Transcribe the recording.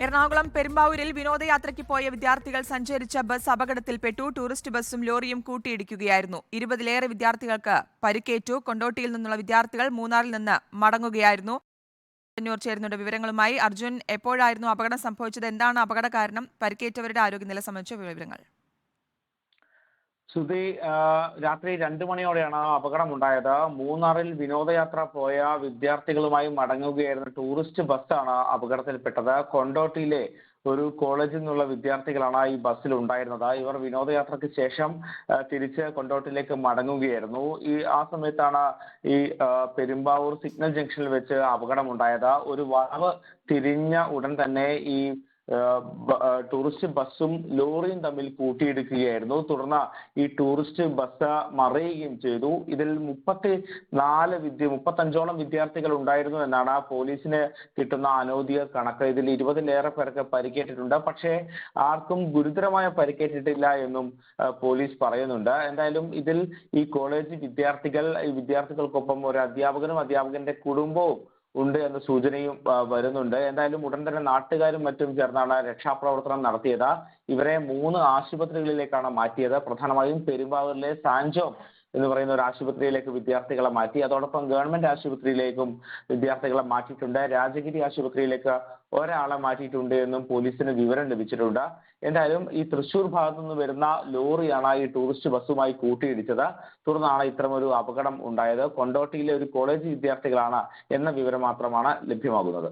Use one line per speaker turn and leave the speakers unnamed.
എറണാകുളം പെരുമ്പാവൂരിൽ വിനോദയാത്രയ്ക്ക് പോയ വിദ്യാർത്ഥികൾ സഞ്ചരിച്ച ബസ് അപകടത്തിൽപ്പെട്ടു. ടൂറിസ്റ്റ് ബസ്സും ലോറിയും കൂട്ടിയിടിക്കുകയായിരുന്നു. 20-ലേറെ വിദ്യാർത്ഥികൾക്ക് പരിക്കേറ്റു. കൊണ്ടോട്ടിയിൽ നിന്നുള്ള വിദ്യാർത്ഥികൾ മൂന്നാറിൽ നിന്ന് മടങ്ങുകയായിരുന്നു. ചേരുന്നുണ്ട് വിവരങ്ങളുമായി. അർജുൻ, എപ്പോഴായിരുന്നു അപകടം സംഭവിച്ചത്? എന്താണ് അപകട കാരണം? പരിക്കേറ്റവരുടെ ആരോഗ്യനില സംബന്ധിച്ച വിവരങ്ങൾ.
ശ്രുതി, രാത്രി 2 മണിയോടെയാണ് അപകടമുണ്ടായത്. മൂന്നാറിൽ വിനോദയാത്ര പോയ വിദ്യാർത്ഥികളുമായി മടങ്ങുകയായിരുന്ന ടൂറിസ്റ്റ് ബസ്സാണ് അപകടത്തിൽപ്പെട്ടത്. കൊണ്ടോട്ടിയിലെ ഒരു കോളേജിൽ നിന്നുള്ള വിദ്യാർത്ഥികളാണ് ഈ ബസ്സിൽ ഉണ്ടായിരുന്നത്. ഇവർ വിനോദയാത്രയ്ക്ക് ശേഷം തിരിച്ച് കൊണ്ടോട്ടിയിലേക്ക് മടങ്ങുകയായിരുന്നു. ആ സമയത്താണ് ഈ പെരുമ്പാവൂർ സിഗ്നൽ ജംഗ്ഷനിൽ വെച്ച് അപകടമുണ്ടായത്. ഒരു വളവ് തിരിഞ്ഞ ഉടൻ തന്നെ ഈ ടൂറിസ്റ്റ് ബസ്സും ലോറിയും തമ്മിൽ കൂട്ടിയിടിക്കുകയായിരുന്നു. തുടർന്ന് ഈ ടൂറിസ്റ്റ് ബസ് മറിയുകയും ചെയ്തു. ഇതിൽ 35ഓളം വിദ്യാർത്ഥികൾ ഉണ്ടായിരുന്നു എന്നാണ് പോലീസിന് കിട്ടുന്ന അനൗദ്യോഗിക കണക്ക്. ഇതിൽ 20-ലേറെ പേർക്ക് പരിക്കേറ്റിട്ടുണ്ട്. പക്ഷേ ആർക്കും ഗുരുതരമായ പരിക്കേറ്റിട്ടില്ല എന്നും പോലീസ് പറയുന്നുണ്ട്. എന്തായാലും ഇതിൽ ഈ കോളേജ് വിദ്യാർത്ഥികൾക്കൊപ്പം ഒരു അധ്യാപകന്റെ കുടുംബവും ഉണ്ട് എന്ന സൂചനയും വരുന്നുണ്ട്. എന്തായാലും ഉടൻ തന്നെ നാട്ടുകാരും മറ്റും ചേർന്നാണ് രക്ഷാപ്രവർത്തനം നടത്തിയത്. ഇവരെ 3 ആശുപത്രികളിലേക്കാണ് മാറ്റിയത്. പ്രധാനമായും പെരുമ്പാവൂരിലെ സാൻജോം എന്ന് പറയുന്ന ഒരു ആശുപത്രിയിലേക്ക് വിദ്യാർത്ഥികളെ മാറ്റി. അതോടൊപ്പം ഗവൺമെന്റ് ആശുപത്രിയിലേക്കും വിദ്യാർത്ഥികളെ മാറ്റിയിട്ടുണ്ട്. രാജഗിരി ആശുപത്രിയിലേക്ക് ഒരാളെ മാറ്റിയിട്ടുണ്ട് എന്നും പോലീസിന് വിവരം ലഭിച്ചിട്ടുണ്ട്. എന്തായാലും ഈ തൃശൂർ ഭാഗത്തു നിന്ന് വരുന്ന ലോറിയാണ് ഈ ടൂറിസ്റ്റ് ബസ്സുമായി കൂട്ടിയിടിച്ചത്. തുടർന്നാണ് ഇത്തരമൊരു അപകടം ഉണ്ടായത്. കൊണ്ടോട്ടിയിലെ ഒരു കോളേജ് വിദ്യാർത്ഥികളാണ് എന്ന വിവരം മാത്രമാണ് ലഭ്യമാകുന്നത്.